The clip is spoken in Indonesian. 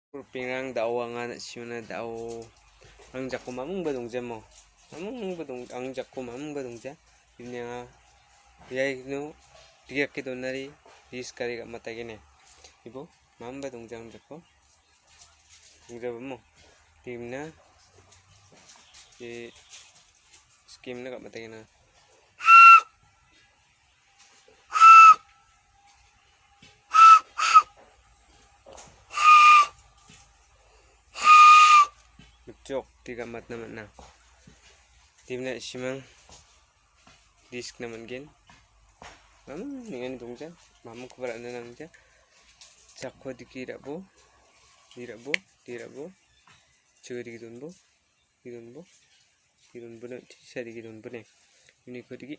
Pingrang daw nga siuna daw ang jaku mamung badongja mo mamung badong ang jaku mamung badongja ini nga yai no tiga ke donari ris kari ga mata gene ibo mamung badongja ang jaku dongja mo timna skim na ga mata gene Cok tiga mat naman na tim na simang disk naman gen mamang ningan dong ja mamang kubara na nang ja cakwa dikira bo cuy dikidun bo na sari gidun bo ne ini ko diki